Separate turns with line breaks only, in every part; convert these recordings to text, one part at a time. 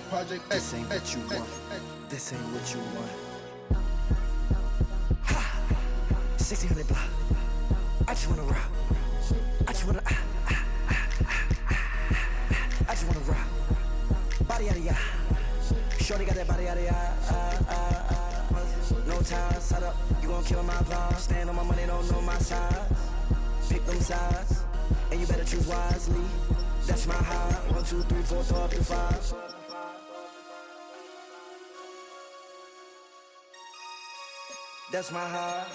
Project, this ain't what you want. This ain't what you want. Ha! 1600 block. I just wanna rock. I just wanna I just wanna rock. Body out of ya. Shorty got that body out of ya. No time, set up. You gon' kill my vibe. Stand on my money, don't know my size. Pick them sides, and you better choose wisely. That's my high. 1, 2, 3, 4, throw up to 5. That's my high.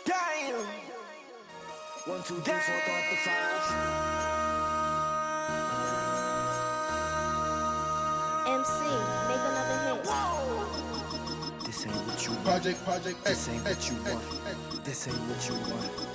Damn. 1, 2, 3, 4, throw up to 5.
MC, make another hit.
Whoa. This ain't what you want.
Project,
this ain't what you want. This ain't what you want.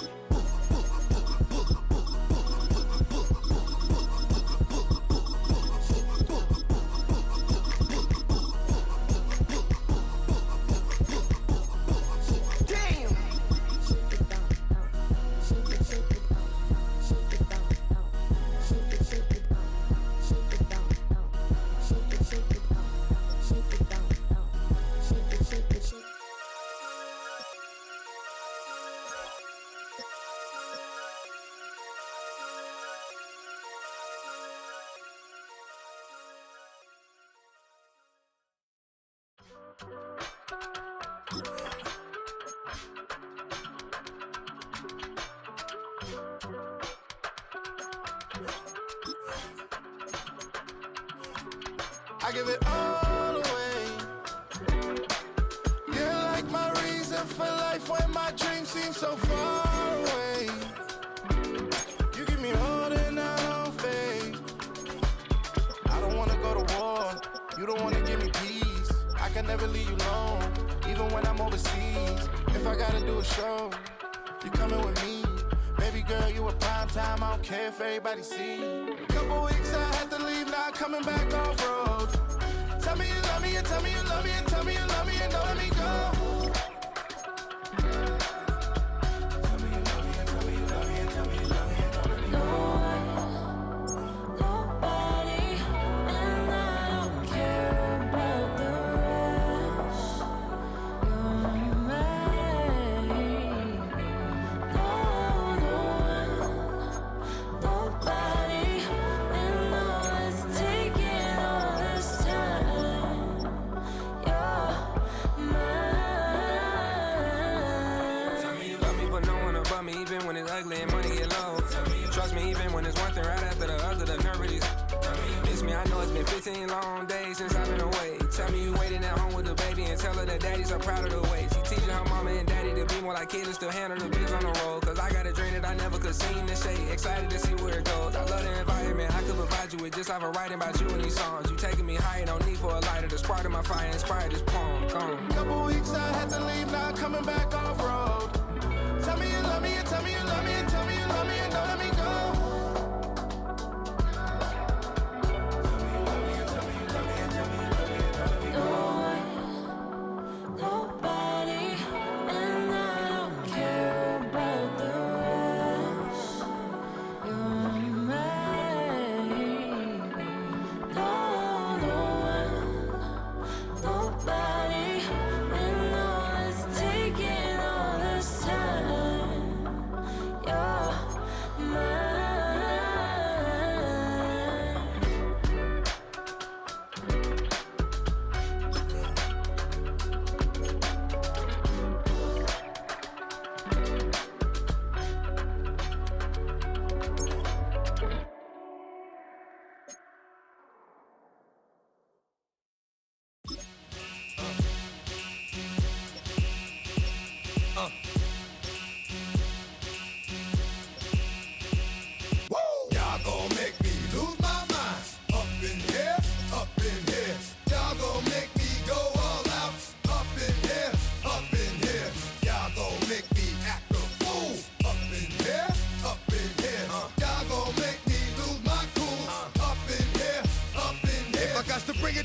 I give it all away. You're like my reason for life when my dreams seem so far away. You give me all that I don't fade. I don't wanna go to war. You don't wanna give me peace. I can never leave you alone, even when I'm overseas. If I gotta do a show, you coming with me. Baby girl, you a prime time. I don't care if everybody see. Couple weeks I had to leave, now coming back off road. Tell me you love me and tell me you love me and tell me you love me and don't let me go.
Even when it's ugly and money get low. Trust me, even when it's one thing right after the other, the nerve release. Miss me, I know it's been 15 long days since I've been away. Tell me you waiting at home with the baby and tell her that daddy's so proud of the way. She teaching her mama and daddy to be more like kids and still handle the biz on the road. Cause I got a dream that I never could sing this shade. Excited to see where it goes. I love the environment. I could provide you with just off of writing about you in these songs. You taking me higher, no need for a lighter. The spark of my fire inspired this poem. Gone.
Couple weeks I had to leave, now coming back off road. Tell me you love me and tell me you love me and tell me you love me and don't let me go.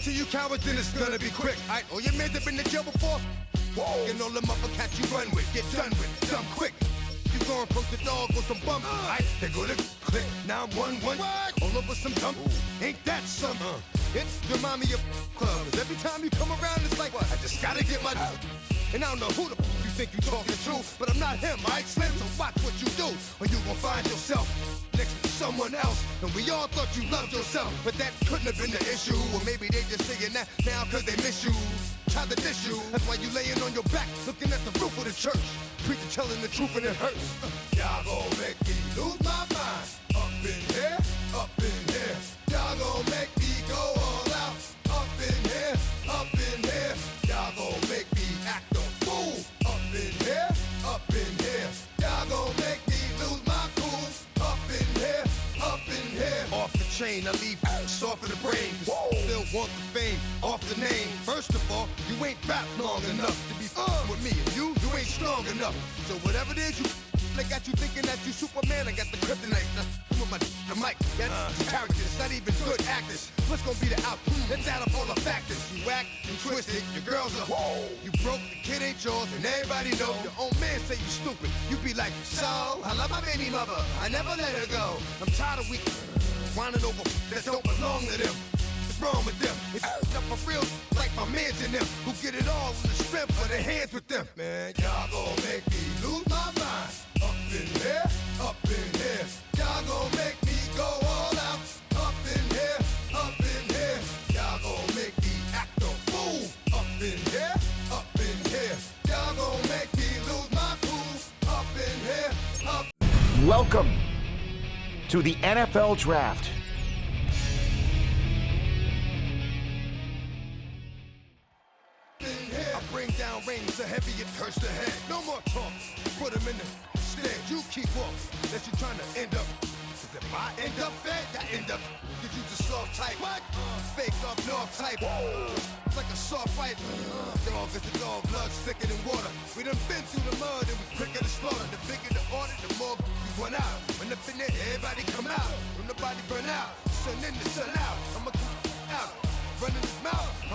To you cowards, then it's gonna be quick. Alright, all your men have been to jail before. Whoa, and all them other cats you run with, get done with, dumb quick. You going post the dog with some bumps. Alright, they go to click 911. All over some dump. Ain't that something? It's remind me of clubs. Every time you come around, it's like, I just gotta get my. And I don't know who the you think you talking to, but I'm not him, alright, Slim? So watch what you do, or you gon' find yourself next to someone else. And we all thought you loved yourself, but that couldn't have been the issue. Or maybe they just saying that now cause they miss you. Tried to diss you, that's why you laying on your back, looking at the roof of the church. Preacher telling the truth and it hurts. Y'all gon' make me lose my mind. Up in here, up in here. Y'all gon' make me go all out. Up in here, up in here. Y'all gon' make me act a fool. Up in here, up in here. Y'all gon' make me lose my cool. Up in here, up in here. Off the chain, I leave soft in the brain. Still want the fame, off the name. First of all, you ain't rap long enough to be with me. And you ain't strong enough. So whatever it is you they got you thinking that you Superman. I got the kryptonite. Come with the mic. Got characters, not even good actors. What's gonna be the outcome? Let's add up all the factors. You whack, you twisted, your girls are you broke, the kid ain't yours, and everybody know. Your own man say you stupid. You be like, so I love my baby mother. I never let her go. I'm tired of weak whining over that don't belong to them. What's wrong with them? It's up for real, like my mans in them, who get it all in the strength of their hands with them. Man, y'all gon' make me lose my mind. Up in here, up in here. Y'all gon' make me go all out. Up in here, up in here. Y'all gon' make me act a fool. Up in here, up in here. Y'all gon' make me lose my cool. Up in here, up.
Welcome to the NFL Draft.
I bring down rings so heavy it hurts the head. No more talk, put him in the stand. You keep walking, that you trying to end up. Cause if I end up fed, I end up. Cause you just soft type. What? Fake up north type. It's like a soft fight. Dog is a dog, blood thicker than water. We done been through the mud and we quicker to slaughter. The bigger the order, the more we run out. When up in there, everybody come out. When nobody burn out, sun in the sun out. I'ma keep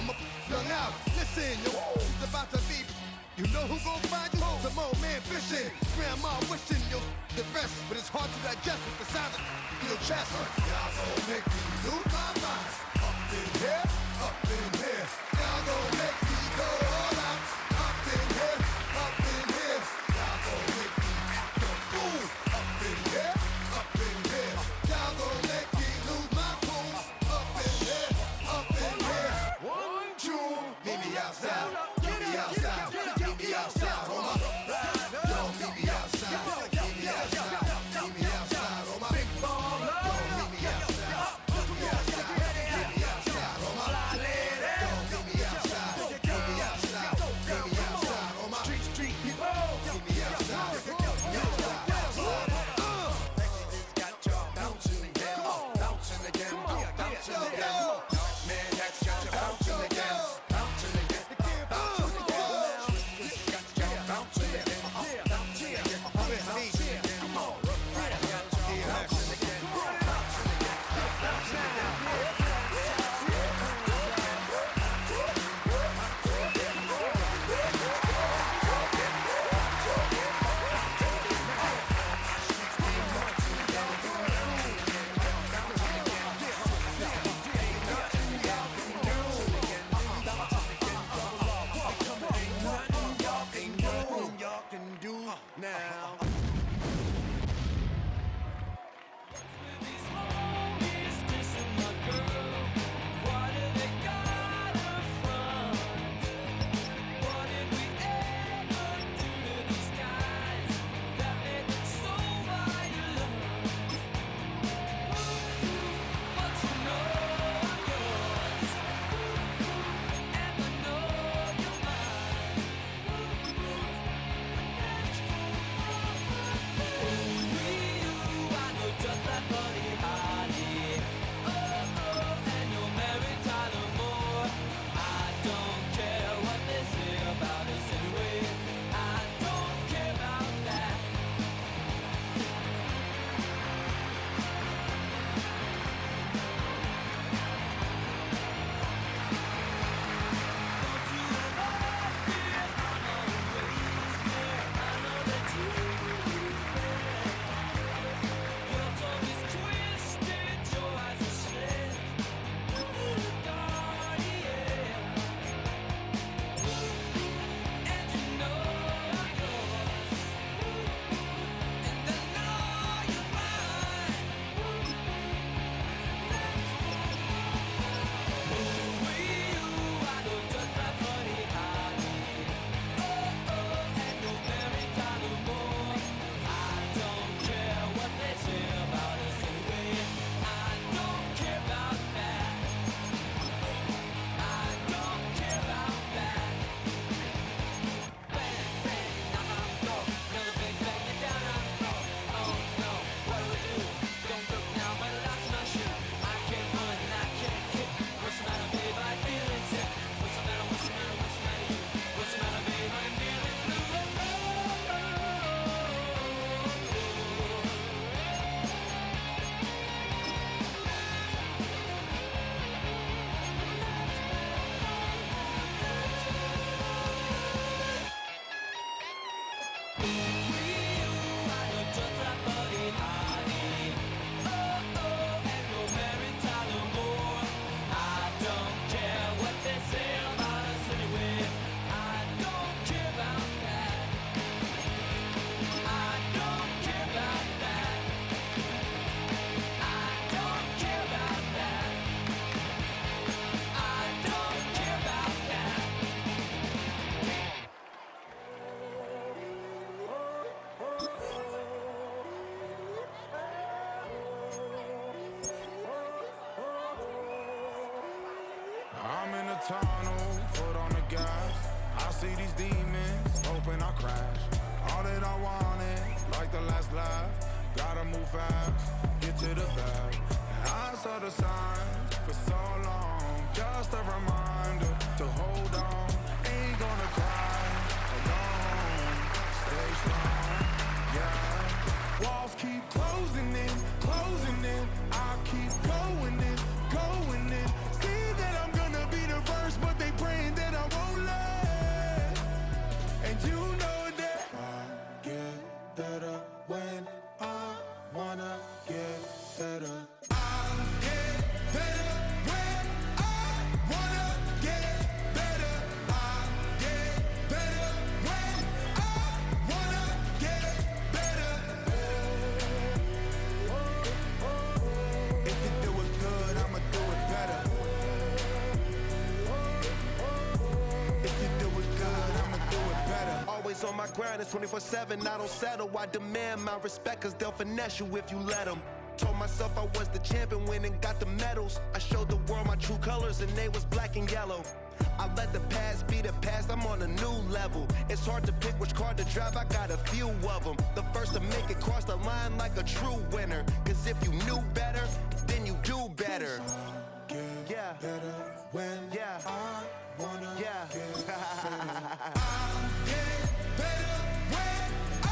I'm a young out. Listen, yo, it's about to be. You know who gon' find you? Some old man fishing. Grandma wishing you the best, but it's hard to digest with the sound of your chest. Y'all gon' make me lose my mind. Up in here, up in here. Y'all gon' make me go all out. Up in here, up in here. Y'all gon' make me act a fool. Up in here, up in here. Y'all gon' make me lose my cool. Up in here, up in here. 1, 2, meet me outside. Meet me outside. Meet me outside on my. Yo, meet me outside. Meet me outside. Meet me outside on my big ball. Yo, meet me outside. Meet me outside. Meet me outside on my. Yo, meet me outside. Meet me outside. Meet me outside on my street people. Meet me outside. Meet me outside.
Got y'all bouncing again, bouncing again, bouncing again. Man, that's got you bouncing again, bouncing again, bouncing again. Got you bouncing again, bouncing again, bouncing again. Come on, right, I got you bouncing again, bouncing again, bouncing again. Y'all can do now.
I'm in a tunnel, foot on the gas. I see these demons, hoping I crash. All that I wanted, like the last laugh. Gotta move fast, get to the bag. And I saw the signs for so long. Just a reminder to hold on. Ain't gonna cry alone. Stay strong, yeah. Walls keep closing in, closing in. I keep going in, going in. See that I'm gonna be the first, but
always on my grind, it's 24/7, I don't settle. I demand my respect, cause they'll finesse you if you let them. Told myself I was the champion, went and got the medals. I showed the world my true colors and they was black and yellow. I let the past be the past, I'm on a new level. It's hard to pick which car to drive, I got a few of them. The first to make it cross the line like a true winner. Cause if you knew better, then you do better. Yeah. Better when I wanna get better. I get better when I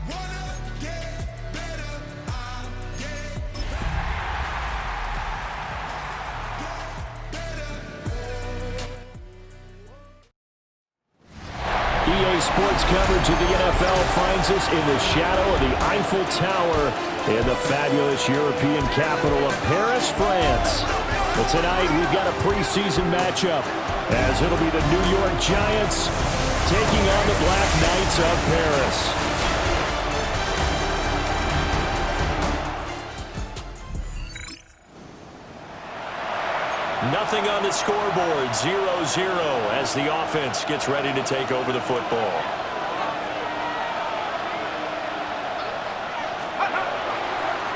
wanna get better. I get better.
EA Sports coverage of the NFL finds us in the shadow of the Eiffel Tower in the fabulous European capital of Paris, France. But tonight we've got a preseason matchup as it'll be the New York Giants taking on the Black Knights of Paris. Nothing on the scoreboard, 0-0 as the offense gets ready to take over the football.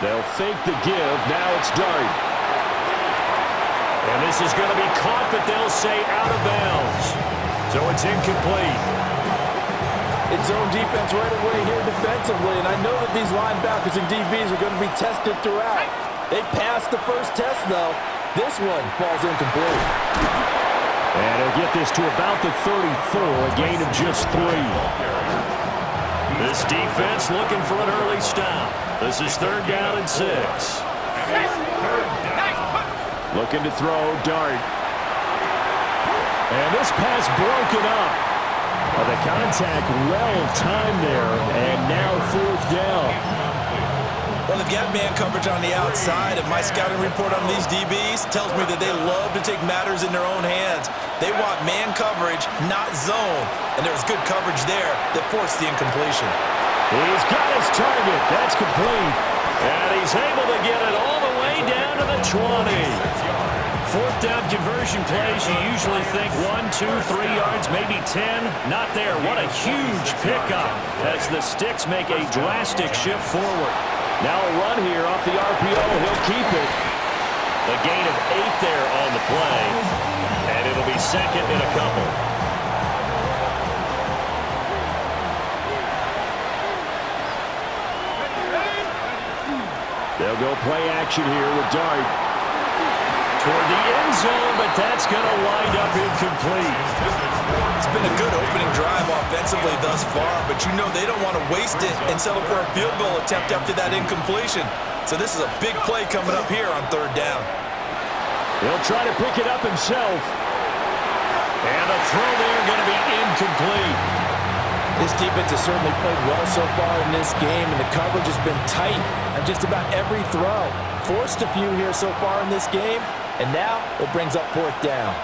They'll fake the give, now it's Dart. And this is going to be caught, but they'll say out of bounds. So it's incomplete.
It's zone defense right away here defensively, and I know that these linebackers and DBs are going to be tested throughout. They passed the first test, though. This one falls incomplete.
And he'll get this to about the 34, a gain of just 3. This defense looking for an early stop. This is 3rd down and 6. Looking to throw, Dart. And this pass broken up. The contact well-timed there, and now 4th down.
Well, they've got man coverage on the outside, and my scouting report on these DBs tells me that they love to take matters in their own hands. They want man coverage, not zone. And there was good coverage there that forced the incompletion.
He's got his target. That's complete. And he's able to get it all the way down to the 20. 4th down conversion plays, you usually think 1, 2, 3 yards, maybe 10. Not there. What a huge pickup as the Sticks make a drastic shift forward. Now a run here off the RPO. He'll keep it. A gain of 8 there on the play. And it'll be 2nd and a couple. They'll go play action here with Dart. Toward the end zone, but that's going to wind up incomplete.
It's been a good opening drive offensively thus far, but you know they don't want to waste it and settle for a field goal attempt after that incompletion. So this is a big play coming up here on 3rd down.
He'll try to pick it up himself. And a throw there going to be incomplete.
This defense has certainly played well so far in this game, and the coverage has been tight on just about every throw. Forced a few here so far in this game, and now it brings up 4th down.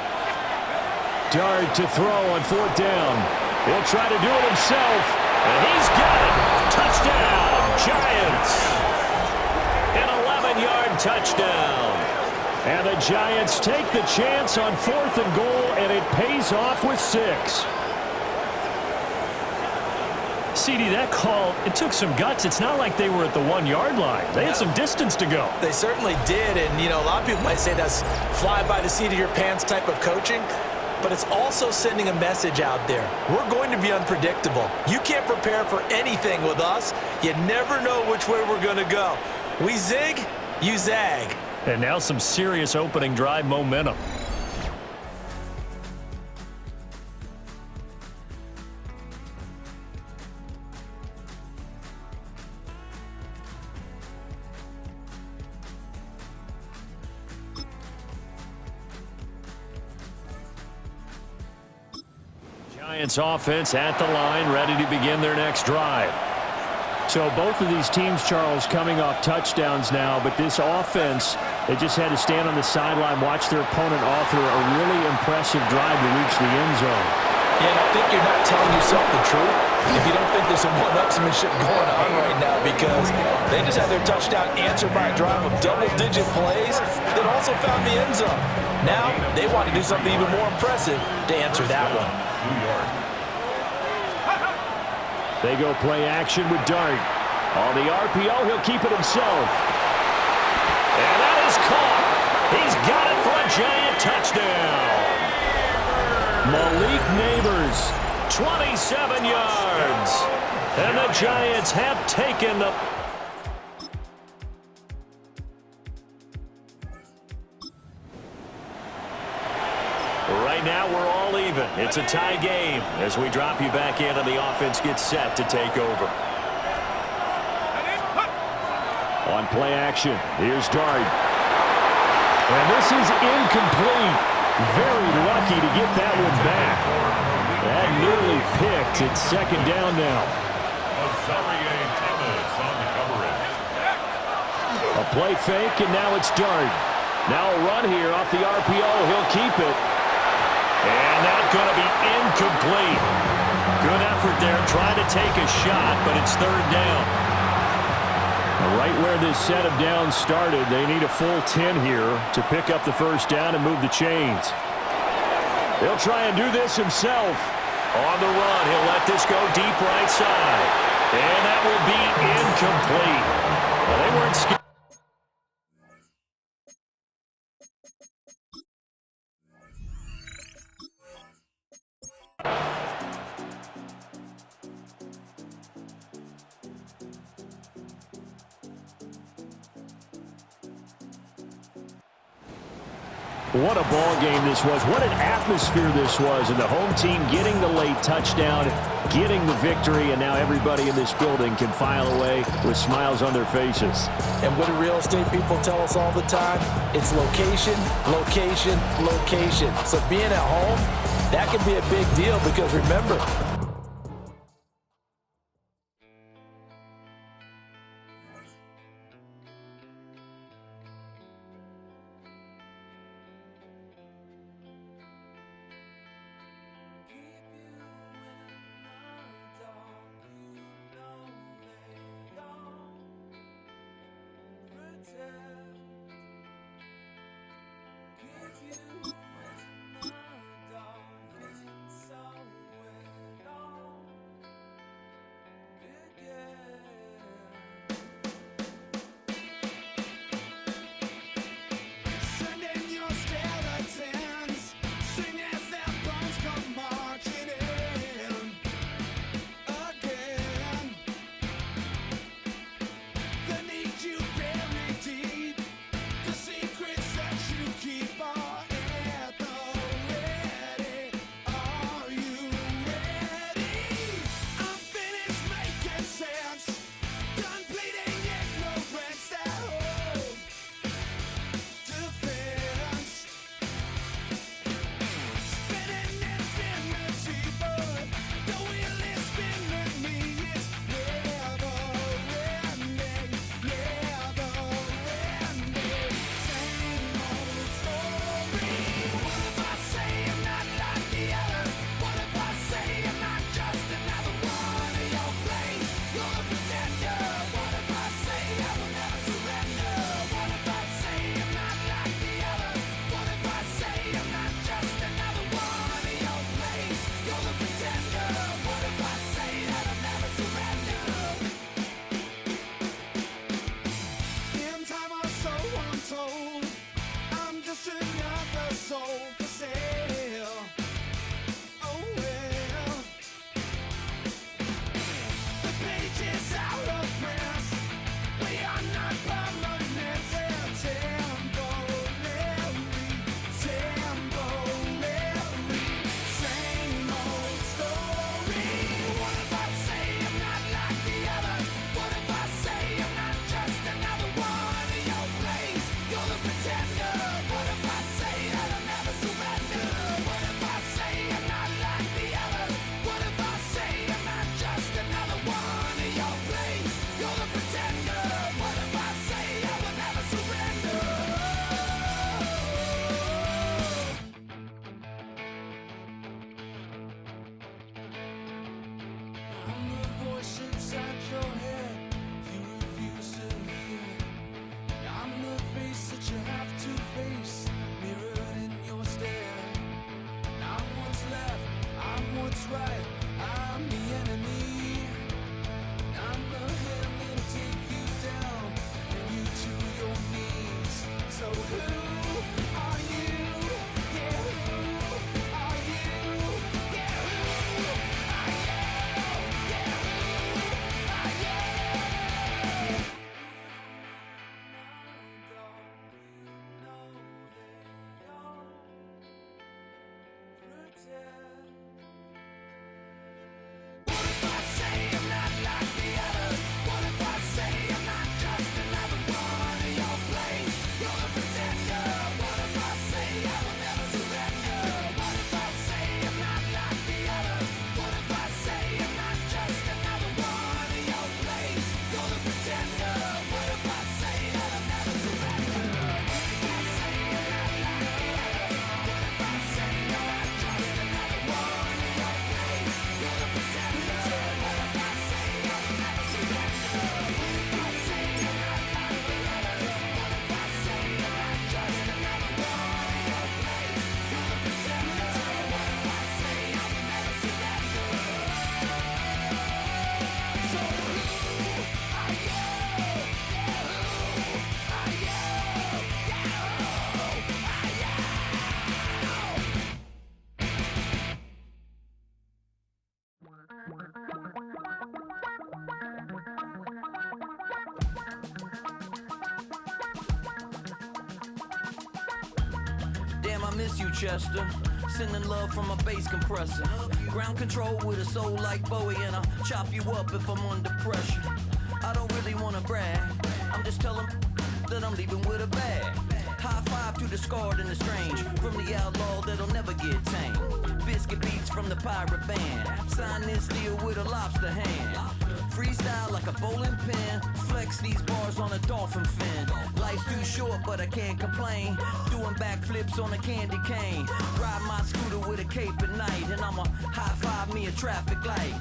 Dart to throw on 4th down. He'll try to do it himself, and he's got it. Touchdown, Giants. An 11-yard touchdown. And the Giants take the chance on 4th and goal, and it pays off with 6. CD, that call, it took some guts. It's not like they were at the 1-yard line. They had some distance to go.
They certainly did, and, you know, a lot of people might say that's fly by the seat of your pants type of coaching, but it's also sending a message out there. We're going to be unpredictable. You can't prepare for anything with us. You never know which way we're going to go. We zig, you zag.
And now some serious opening drive momentum. Giants offense at the line, ready to begin their next drive. So both of these teams, Charles, coming off touchdowns now, but this offense, they just had to stand on the sideline, watch their opponent author a really impressive drive to reach the end zone.
Yeah, and I think you're not telling yourself the truth if you don't think there's some one-upsmanship going on right now, because they just had their touchdown answered by a drive of double-digit plays that also found the end zone. Now they want to do something even more impressive to answer that one.
They go play action with Dart. On the RPO, he'll keep it himself. And that is caught. He's got it for a Giant touchdown. Malik Neighbors, 27 yards. And the Giants have taken the... Right now, we're all even. It's a tie game as we drop you back in and the offense gets set to take over. On play action, here's Dart. And this is incomplete. Very lucky to get that one back. That nearly picked. It's second down now. A play fake, and now it's Dart. Now a run here off the RPO. He'll keep it. And that's going to be incomplete. Good effort there, trying to take a shot, but it's third down. Right where this set of downs started, they need a full 10 here to pick up the first down and move the chains. He'll try and do this himself. On the run, he'll let this go deep right side. And that will be incomplete. Well, they weren't scared. What a ball game this was. What an atmosphere this was. And the home team getting the late touchdown, getting the victory, and now everybody in this building can file away with smiles on their faces.
And what do real estate people tell us all the time? It's location, location, location. So being at home, that can be a big deal because remember,
Damn, I miss you, Chester. Sending love from a bass compressor. Ground control with a soul like Bowie, and I'll chop you up if I'm under pressure. I don't really wanna brag. I'm just telling that I'm leaving with a bag. High five to the scarred and the strange, from the outlaw that'll never get tamed. Biscuit beats from the pirate band. Sign this deal with a lobster hand. Freestyle like a bowling pin. Flex these bars on a dolphin fin. Life's too short, but I can't complain. Doing backflips on a candy cane. Ride my scooter with a cape at night, and I'ma high five me a traffic light.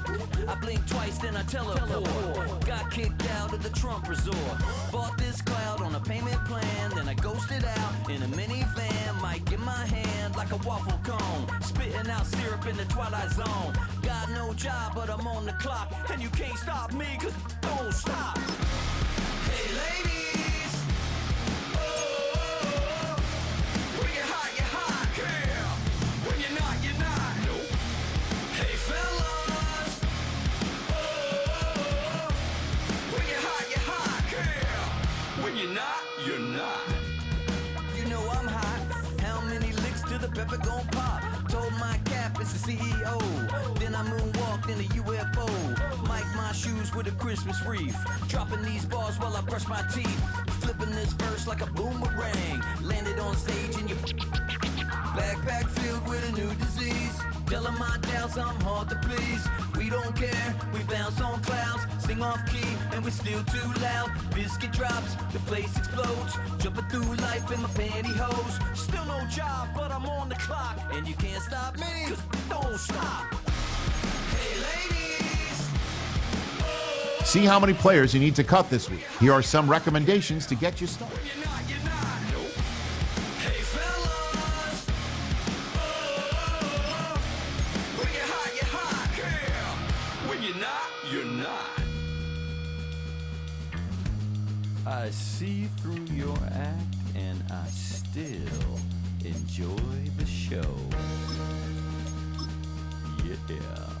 I blink twice, then I teleport. Got kicked out of the Trump resort. Bought this cloud on a payment plan, then I ghosted out in a minivan. Mic in my hand like a waffle cone. Spitting out syrup in the twilight zone. Got no job, but I'm on the clock, and you can't stop me, cause don't stop. Hey ladies, oh, when you're hot, girl. When you're not, nope. Hey fellas, oh, when you're hot, girl. When you're not, you're not. You know I'm hot. How many licks till the pepper gon' pop? Told my cap it's the CEO. Then I moonwalked in a UFO. Mic my shoes with a Christmas wreath. Dropping these bars while I brush my teeth. Flipping this verse like a boomerang. Landed on stage in your backpack filled with a new disease. Telling my doubts I'm hard to please. We don't care, we bounce on clouds. Sing off key and we're still too loud. Biscuit drops, the place explodes. Jumping through life in my pantyhose. Still no job, but I'm on the clock. And you can't stop me, cause don't stop. Hey ladies, oh.
See how many players you need to cut this week. Here are some recommendations to get you started.
I see through your act and I still enjoy the show. Yeah.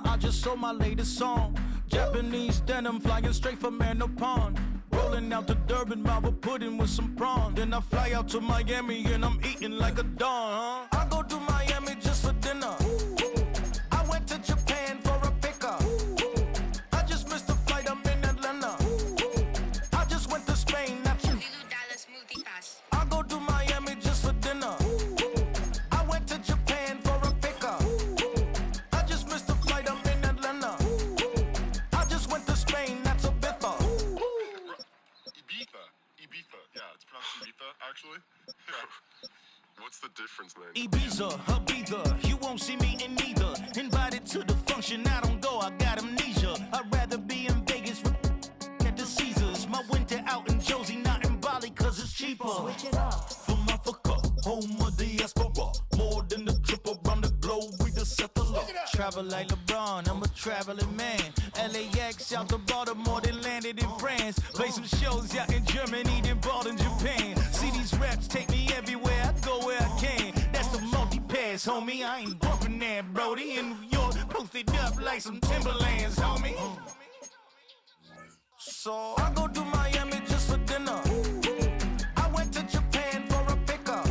I just sold my latest song. Japanese denim flying straight from Manopon. Rolling out to Durban, Mava pudding with some prawn. Then I fly out to Miami and I'm eating like a don, huh? I go to Miami just for dinner.
the difference, man?
Ibiza, Ibiza, you won't see me in neither. Invited to the function, I don't go, I got amnesia. I'd rather be in Vegas at the Caesars. My winter out in Josie, not in Bali, cause it's cheaper.
Switch it up.
From Africa, home of the diaspora. More than the trip around the globe, we the settler. Travel like LeBron, I'm a traveling man. LAX out to Baltimore, then landed in France. Play some shows out in Germany, then bought in Japan. See these reps take me everywhere, I go where I can. That's the multi-pass, homie. I ain't bumping that, Brody. In New York, posted up like some Timberlands, homie. So I go to Miami just for dinner. I went to Japan for a pickup.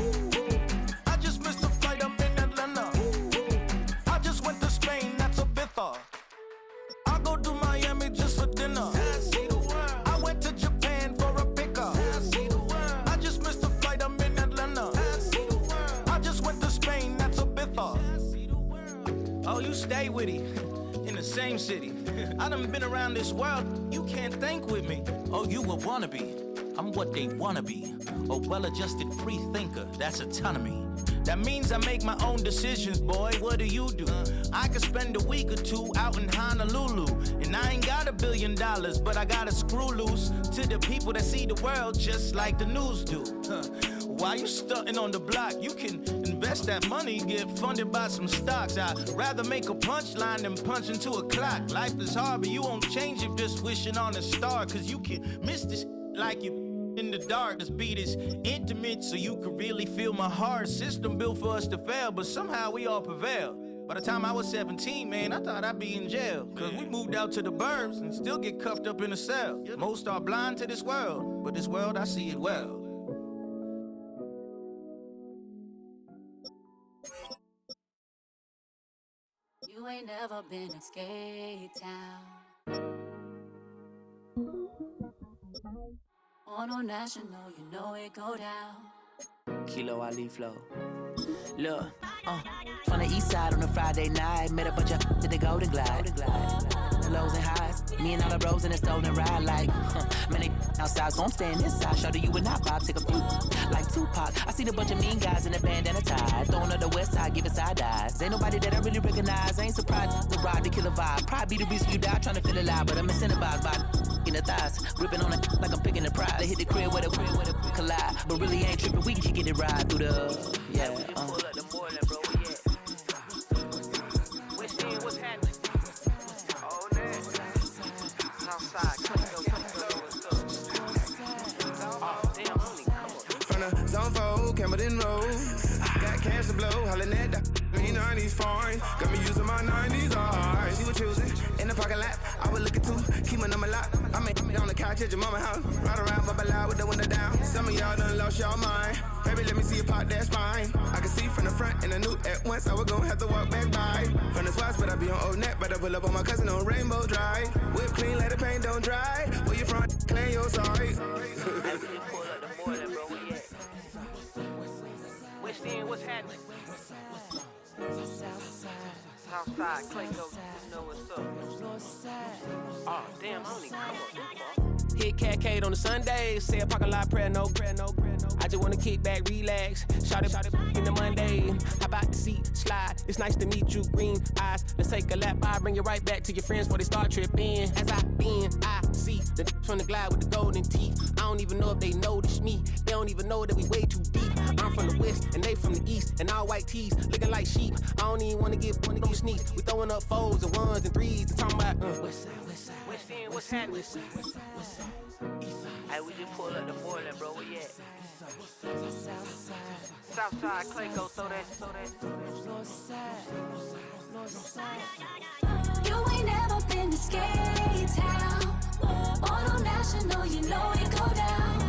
I just missed a flight up in Atlanta. I just went to Spain, that's a bither. I go to Miami just for dinner. I went to Japan for a pickup. I just missed a flight up in Atlanta. I just went to Spain, that's a bither. Oh, you stay with it. In the same city. I done been around this world, you can't think with me. Oh, you a wannabe, I'm what they wanna be. A well-adjusted free thinker, that's autonomy. That means I make my own decisions, boy, what do you do? I could spend a week or two out in Honolulu. And I ain't got $1 billion, but I got a screw loose to the people that see the world just like the news do. While you stunting on the block, you can invest that money, get funded by some stocks. I'd rather make a punchline than punch into a clock. Life is hard, but you won't change it just wishing on a star. Cause you can miss this like you in the dark. This beat is intimate, so you can really feel my heart. System built for us to fail, but somehow we all prevail. By the time I was 17, man, I thought I'd be in jail. Cause we moved out to the burbs and still get cuffed up in a cell. Most are blind to this world, but this world, I see it well.
You ain't never been in Skate Town. On Old National, you know it go down.
Kilo Ali flow. Look, from the east side on a Friday night, met a bunch of to the Golden Glide. The lows and highs, me and all the bros in the stolen ride like, man, they outside, so I'm staying inside. Show you would not Bob, take a few like Tupac. I see the bunch of mean guys in the bandana tie, throwing up the west side, giving side eyes. Ain't nobody that I really recognize. I ain't surprised to ride the killer vibe. Probably be the reason you die trying to feel alive, but I'm incentivized by in the thighs, gripping on it like I'm picking the prize. They hit the crib with a collide, but really ain't tripping. We can get it right through the Pull up the morning, bro. What's happening? Oh, man. Southside, damn, homie, come on.
From the zone 4, Campbellton Road. Got cash to blow, hollering at the me 90s foreign. Got me using my 90s, alright. She was choosing in the parking lot. I was looking too, keep my number locked. I made me on the couch at your mama house. Ride around, bubble loud with the window down. Some of y'all done lost y'all mind. Baby, let me see you pop that spine. I can see from the front and I knew at once I was gonna have to walk back by. From the spots, but I be on Old Net. But I pull up on my cousin on Rainbow Drive. Whip clean, let the paint don't dry. Where you from? Claim your side.
Hey, we just pull up the morning, bro. Where at? West End, what's happening? Southside, Clayco, you know what's up. Oh, damn, homie, come on.
Hit Catcade on the Sundays, say a parking lot prayer, no. I just wanna kick back, relax, shout it in the Monday. How about the seat slide? It's nice to meet you, green eyes. Let's take a lap, I bring you right back to your friends before they start tripping. As I bend, I see the from the glide with the golden teeth. I don't even know if they notice me. They don't even know that we way too deep. I'm from the west and they from the east, and all white tees looking like sheep. I don't even wanna get one of those sneaks. We throwing up fours and ones and threes and talking about
West End, what's happening? Hey, we just pull up the morning, bro. Where you at? Southside, Clayco, throw that.
You ain't never been to Skate Town. On Old National, you know it go down.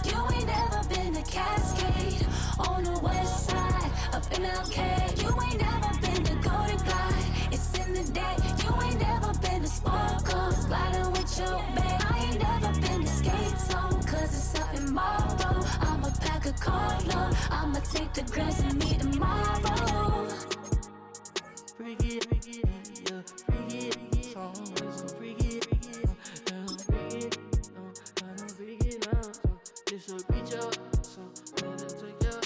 You ain't never been to Cascade. On the west side of MLK. You ain't never been to Golden Glide. It's in the day. You ain't never been to Sparkles, gliding with your babe. I ain't never been to Skate Zone, cause it's up in Marlboro. I'ma pack a carload. I'ma take the grass and meet tomorrow.
Bring it, yeah, bring it, song, so bring it, it's a reach out, so let it take out,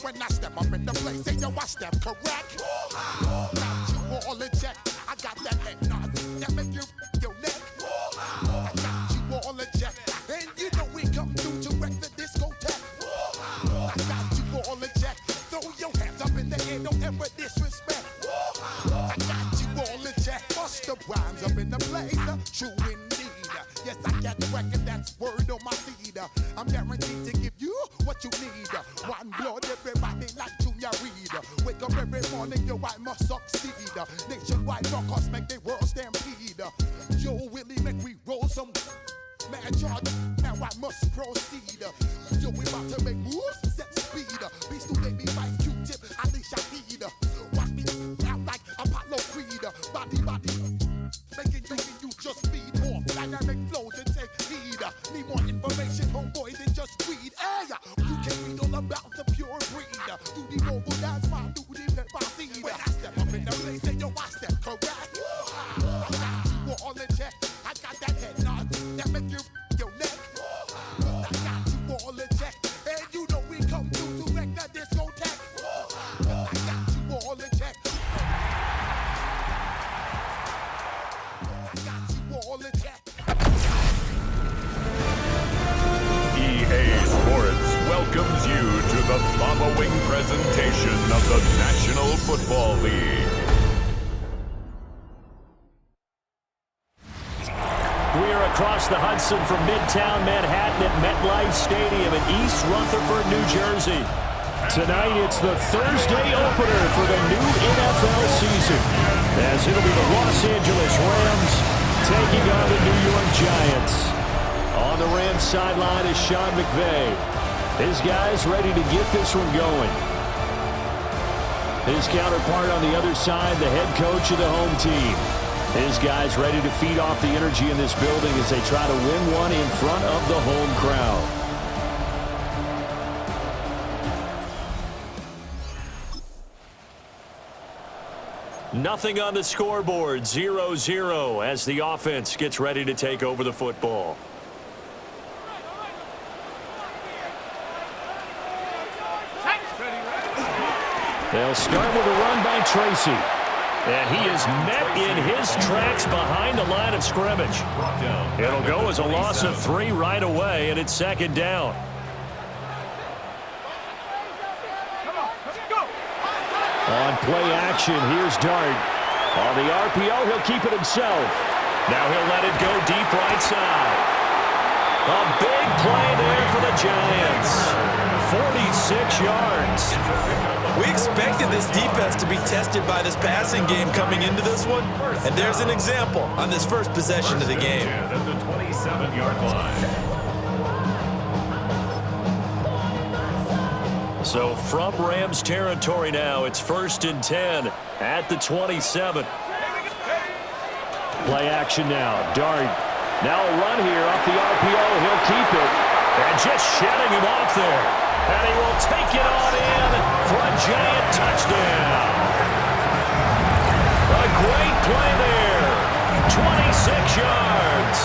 When I step up in the place, say yo, I step correct. Got you all in check. I got that head nod that make you your neck. I got you all in check, and you know we come through to wreck the discotheque. I got you all in check. Throw your hands up in the air, don't ever disrespect. I got you all in check. Bust the rhymes up in the place, true indeed. Yes, I got the record, that's word on my feed. I'm guaranteed to give you what you need. One blood, everybody like Junior Reed. Wake up every morning, yo, I must succeed. Nationwide rockers make the world stampede. Yo, Willie, make we roll some mad charge. Now I must proceed. Yo, we about to make moves, set speed. Beast who made me fight Q-tip, Ali Shaheed. Watch me out like Apollo Creed. Body, making you just feed more dynamic flows and take heed. Need more information, homeboy, than just read. Hey, you can read all about the pure breed. Do the mobile dance, my do the pepper seed. When I step up in the place, say yo, I step correct. I got you all in check. I got that head nod that make you your neck. I got you all in check, and you know we come through to wreck the discotheque. I got you all in check.
EA Sports welcomes you to the following presentation of the National Football League.
We are across the Hudson from Midtown Manhattan at MetLife Stadium in East Rutherford, New Jersey. Tonight, it's the Thursday opener for the new NFL season, as it'll be the Los Angeles Rams taking on the New York Giants. On the Rams sideline is Sean McVay. His guys ready to get this one going. His counterpart on the other side, the head coach of the home team. His guys ready to feed off the energy in this building as they try to win one in front of the home crowd. Nothing on the scoreboard, 0-0 as the offense gets ready to take over the football. They'll start with a run by Tracy. And he is met in his tracks behind the line of scrimmage. It'll go as a loss of 3 right away, and it's second down. On play action, here's Dart. On the RPO, he'll keep it himself. Now he'll let it go deep right side. A big play there for the Giants. 46 yards.
We expected this defense to be tested by this passing game coming into this one, and there's an example on this first possession of the game.
At the 27-yard line.
So from Rams territory now, it's 1st and 10 at the 27. Play action now. Dart. Now a run here off the RPO. He'll keep it. And just shedding him off there. And he will take it on in for a Giant touchdown. A great play there. 26 yards.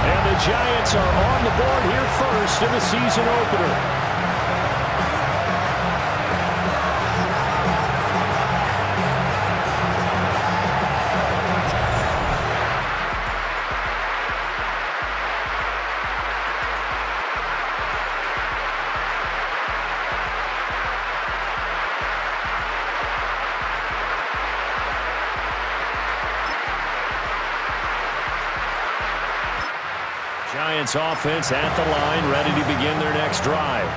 And the Giants are on the board here first in the season opener. Giants offense at the line, ready to begin their next drive.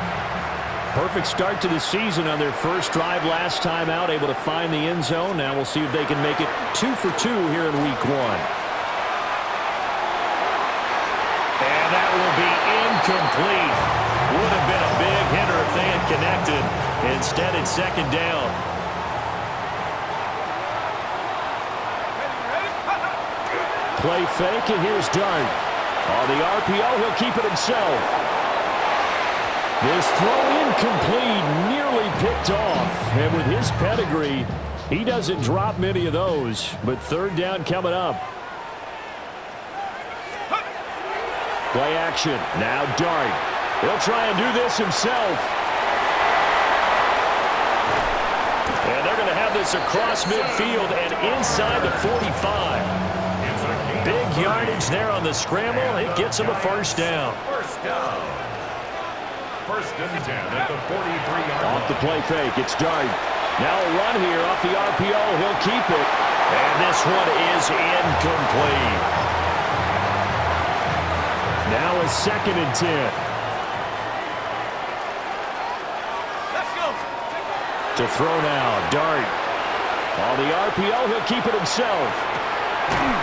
Perfect start to the season on their first drive last time out, able to find the end zone. Now we'll see if they can make it 2 for 2 here in week 1. And that will be incomplete. Would have been a big hitter if they had connected. Instead, it's second down. play fake, and here's Dart. On the RPO, he'll keep it himself. This throw incomplete, nearly picked off. And with his pedigree, he doesn't drop many of those. But third down coming up. Play action. Now Dart. He'll try and do this himself. And they're going to have this across midfield and inside the 45. Big yardage there on the scramble. It gets him a first down.
First down. First and 10 at the 43-yard line.
Off the play fake, it's Dart. Now a run here off the RPO. He'll keep it. And this one is incomplete. Now a second and 10.
Let's go.
To throw now, Dart. On the RPO, he'll keep it himself.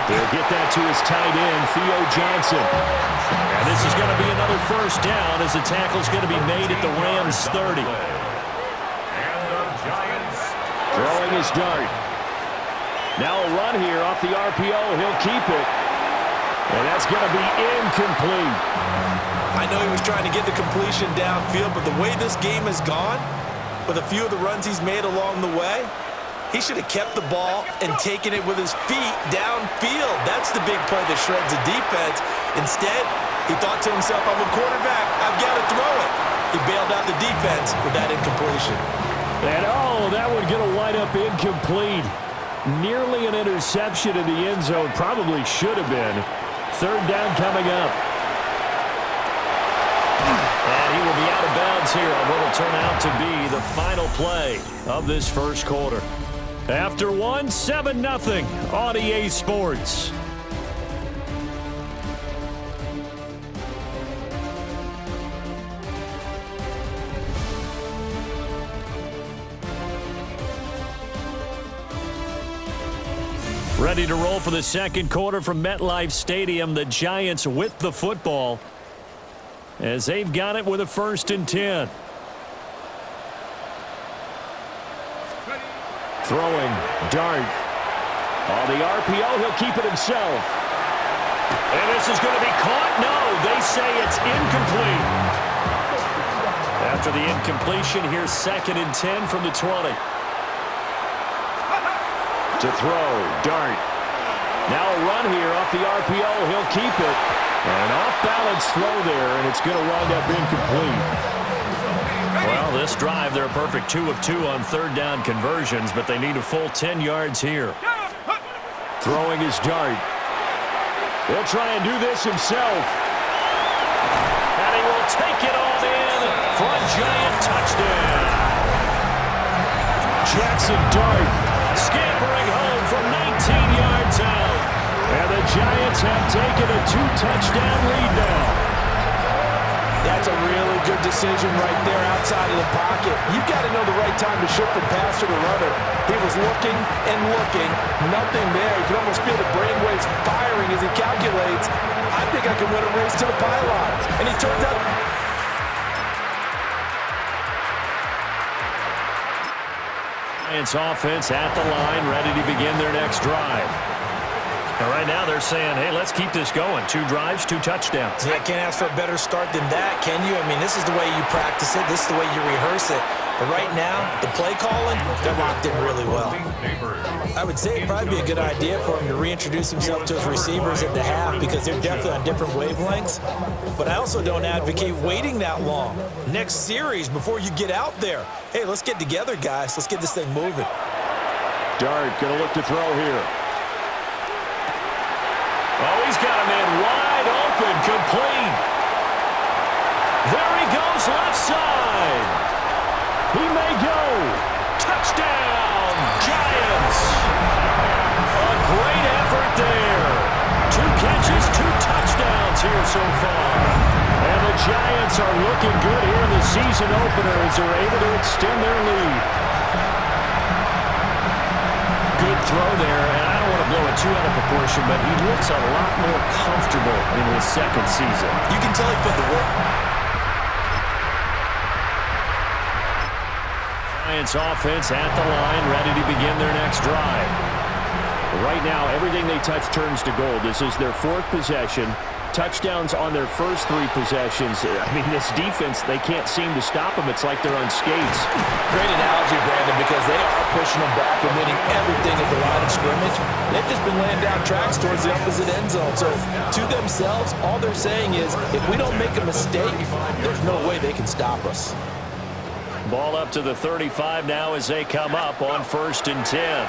They'll get that to his tight end, Theo Johnson. And this is going to be another first down as the tackle's going to be made at the Rams' 30.
And the Giants.
Throwing his Dart. Now a run here off the RPO. He'll keep it. And that's going to be incomplete.
I know he was trying to get the completion downfield, but the way this game has gone, with a few of the runs he's made along the way, he should have kept the ball and taken it with his feet downfield. That's the big play that shreds the defense. Instead, he thought to himself, I'm a quarterback, I've got to throw it. He bailed out the defense with that incompletion.
And that one going to wind up incomplete. Nearly an interception in the end zone. Probably should have been. Third down coming up. And he will be out of bounds here on what will turn out to be the final play of this first quarter. After one, 7-0 on EA Sports. Ready to roll for the second quarter from MetLife Stadium. The Giants with the football as they've got it with a 1st and 10. Throwing, Dart. On the RPO, he'll keep it himself. And this is going to be caught. No, they say it's incomplete. After the incompletion, here's 2nd and 10 from the 20. To throw, Dart. Now a run here off the RPO. He'll keep it. And an off-balance throw there, and it's going to wind up incomplete. Well, this drive, they're a perfect 2 of 2 on third down conversions, but they need a full 10 yards here. Throwing his Dart. He'll try and do this himself. And he will take it all in for a Giant touchdown. Jackson Dart scampering home from 19 yards out. And the Giants have taken a 2-touchdown lead now.
That's a really good decision right there outside of the pocket. You've got to know the right time to shift from passer to runner. He was looking and looking, nothing there. You can almost feel the brainwaves firing as he calculates, I think I can win a race to the pylon. And he turns out...
Giants offense at the line, ready to begin their next drive. And right now they're saying, hey, let's keep this going. 2 drives, 2 touchdowns.
Yeah, can't ask for a better start than that, can you? I mean, this is the way you practice it. This is the way you rehearse it. But right now, the play calling, they're locked in really well. I would say it'd probably be a good idea for him to reintroduce himself to his receivers at the half because they're definitely on different wavelengths. But I also don't advocate waiting that long. Next series, before you get out there, hey, let's get together, guys. Let's get this thing moving.
Dart going to look to throw here. Oh, he's got a man wide open, complete. There he goes, left side. He may go. Touchdown, Giants. A great effort there. 2 catches, 2 touchdowns here so far. And the Giants are looking good here in the season opener as they're able to extend their lead. Good throw there, and I don't want to blow it too out of proportion, but he looks a lot more comfortable in his second season.
You can tell he put the work.
Giants offense at the line, ready to begin their next drive. Right now, everything they touch turns to gold. This is their 4th possession. Touchdowns on their first 3 possessions. I mean, this defense, they can't seem to stop them. It's like they're on skates.
Great analogy, Brandon, because they are pushing them back and winning everything at the line of scrimmage. They've just been laying down tracks towards the opposite end zone. So to themselves, all they're saying is, if we don't make a mistake, there's no way they can stop us.
Ball up to the 35 now as they come up on 1st and 10.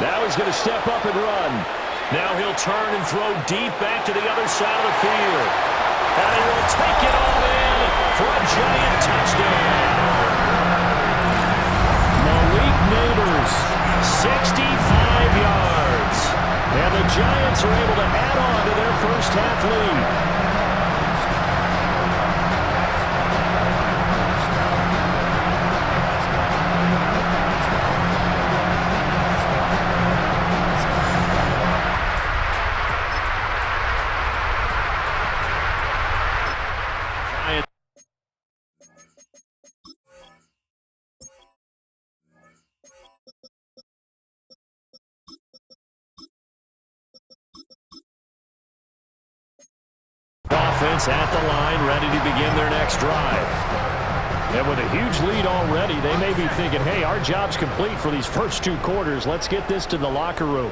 Now he's going to step up and run. Now he'll turn and throw deep back to the other side of the field. And he will take it all in for a giant touchdown. Malik Neighbors, 65 yards. And the Giants are able to add on to their first half lead. Offense at the line, ready to begin their next drive. And with a huge lead already, they may be thinking, hey, our job's complete for these first 2 quarters. Let's get this to the locker room.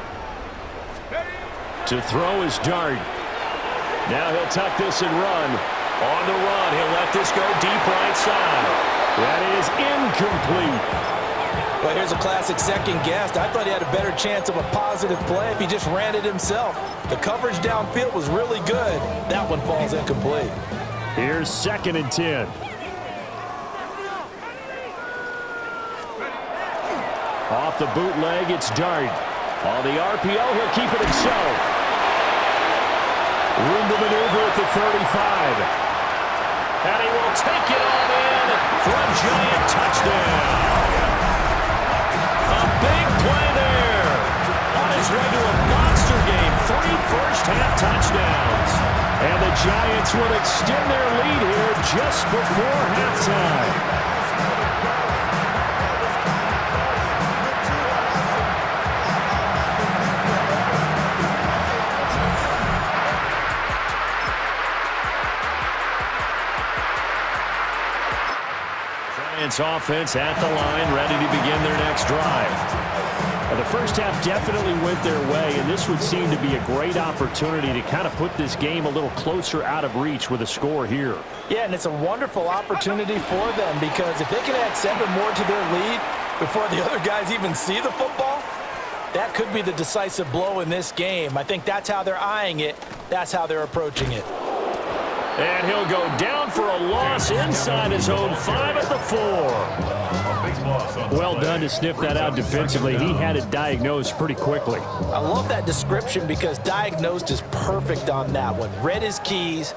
To throw is Dart. Now he'll tuck this and run. On the run, he'll let this go deep right side. That is incomplete.
Well, here's a classic second guess. I thought he had a better chance of a positive play if he just ran it himself. The coverage downfield was really good. That one falls incomplete.
Here's 2nd and 10. Off the bootleg, it's Dart. On the RPO, he'll keep it himself. Room to maneuver at the 35. And he will take it all in for a giant touchdown. A big play there. On his way to a monster game. 3 first-half touchdowns. And the Giants will extend their lead here just before halftime. Giants offense at the line, ready to begin their next drive. The first half definitely went their way, and this would seem to be a great opportunity to kind of put this game a little closer out of reach with a score here.
Yeah, and it's a wonderful opportunity for them because if they can add 7 more to their lead before the other guys even see the football, that could be the decisive blow in this game. I think that's how they're eyeing it. That's how they're approaching it.
And he'll go down for a loss inside his own 5 at the 4. Well done to sniff that out defensively. He had it diagnosed pretty quickly.
I love that description because diagnosed is perfect on that one. Read his keys,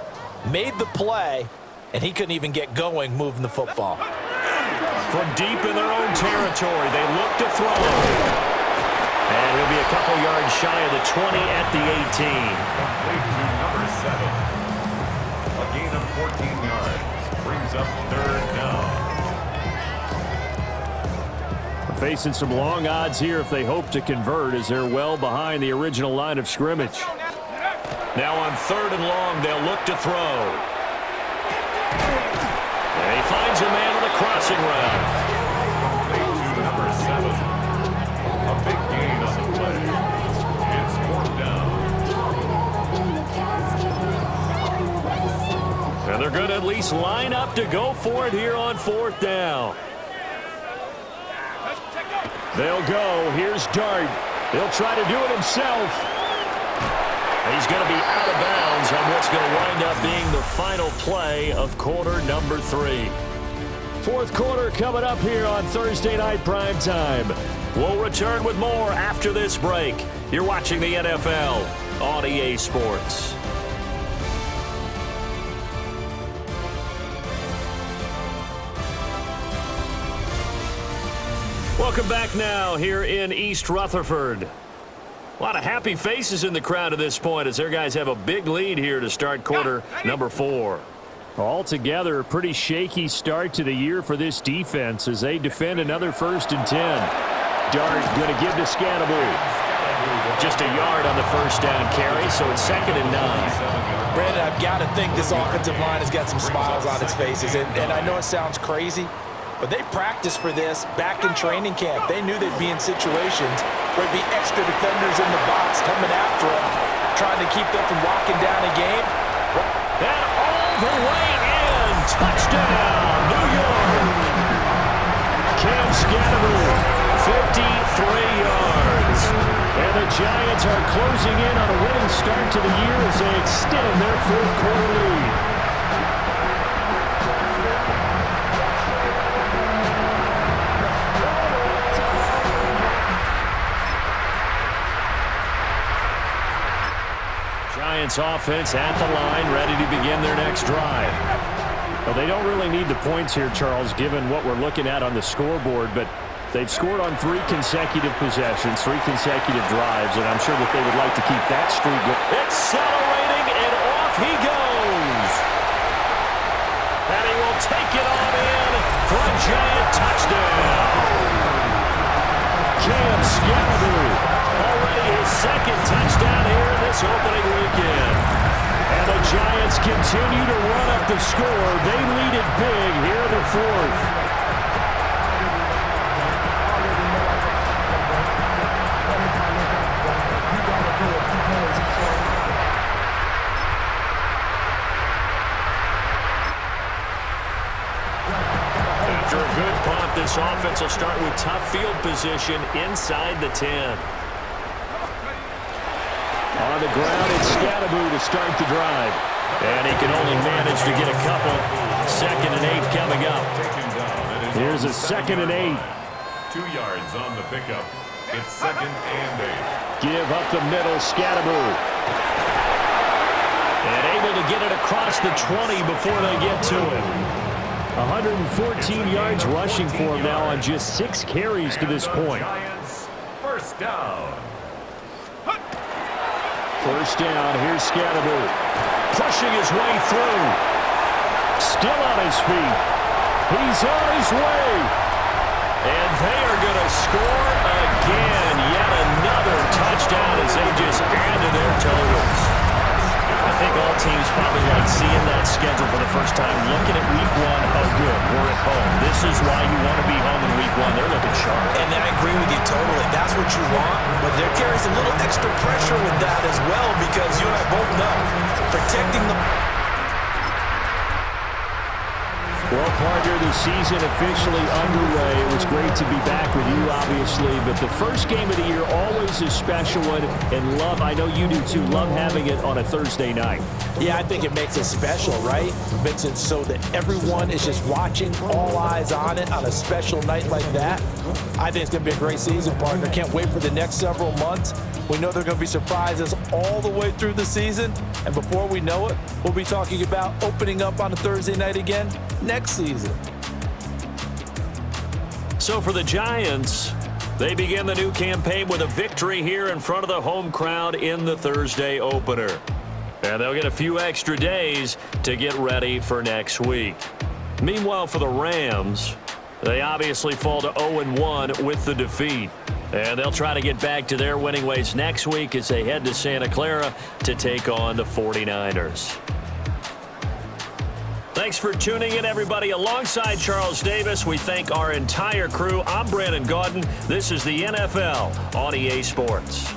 made the play, and he couldn't even get going moving the football.
From deep in their own territory, they look to throw. And he'll be a couple yards shy of the 20 at the 18.
Complete to number 7. A gain of 14 yards. Brings up 3rd down.
Facing some long odds here if they hope to convert as they're well behind the original line of scrimmage. Now on 3rd and long, they'll look to throw. And he finds a man on the crossing route.
Complete to number 7. A big gain on the play. It's 4th down.
And they're going to at least line up to go for it here on 4th down. They'll go. Here's Dart. He'll try to do it himself. He's going to be out of bounds on what's going to wind up being the final play of quarter number 3. 4th quarter coming up here on Thursday Night Primetime. We'll return with more after this break. You're watching the NFL on EA Sports. Welcome back now here in East Rutherford. A lot of happy faces in the crowd at this point as their guys have a big lead here to start quarter number 4. Altogether, a pretty shaky start to the year for this defense as they defend another 1st and 10. Dart going to give to Scannaboo. Just a yard on the first down carry, so it's 2nd and 9.
Brandon, I've got to think this offensive line has got some smiles on its faces. And I know it sounds crazy, but they practiced for this back in training camp. They knew they'd be in situations where there'd be extra defenders in the box coming after them, trying to keep them from locking down a game.
And all the way in. Touchdown, New York. Cam Scannaboo, 53 yards. And the Giants are closing in on a winning start to the year as they extend their 4th quarter lead. Giants offense at the line, ready to begin their next drive. Well, they don't really need the points here, Charles, given what we're looking at on the scoreboard, but they've scored on 3 consecutive possessions, 3 consecutive drives, and I'm sure that they would like to keep that streak going. Accelerating, and off he goes. And he will take it on in for a Giant touchdown. Cam Scannaboo, already his 2nd touchdown here in this opening weekend. And the Giants continue to run up the score. They lead it big here in the 4th. After a good punt, this offense will start with tough field position inside the 10. On the ground, it's Scannaboo to start the drive. And he can only manage to get a couple. 2nd and 8 coming up. Here's a 2nd and 8.
2 yards on the pickup. It's 2nd and 8.
Give up the middle, Scannaboo. And able to get it across the 20 before they get to it. 114 yards rushing for him now on just 6 carries to this point.
First down.
First down, here's Scannaboo. Pushing his way through. Still on his feet. He's on his way. And they are going to score again. Yet another touchdown as they just add to their totals. I think all teams probably like seeing that schedule for the first time. Looking at week 1, oh good, we're at home. This is why you want to be home in week 1. They're looking sharp.
And I agree with you totally. That's what you want. But there carries a little extra pressure with that as well because you and I both know protecting the...
Well, partner, the season officially underway. It was great to be back with you, obviously, but the first game of the year always a special one, and I know you do too, love having it on a Thursday night.
Yeah, I think it makes it special, right? Makes it so that everyone is just watching, all eyes on it on a special night like that. I think it's going to be a great season, partner. Can't wait for the next several months. We know there are going to be surprises all the way through the season, and before we know it, we'll be talking about opening up on a Thursday night again next season.
So for the Giants, they begin the new campaign with a victory here in front of the home crowd in the Thursday opener. And they'll get a few extra days to get ready for next week. Meanwhile, for the Rams, they obviously fall to 0-1 with the defeat. And they'll try to get back to their winning ways next week as they head to Santa Clara to take on the 49ers. Thanks for tuning in, everybody. Alongside Charles Davis, we thank our entire crew. I'm Brandon Gaudin. This is the NFL on EA Sports.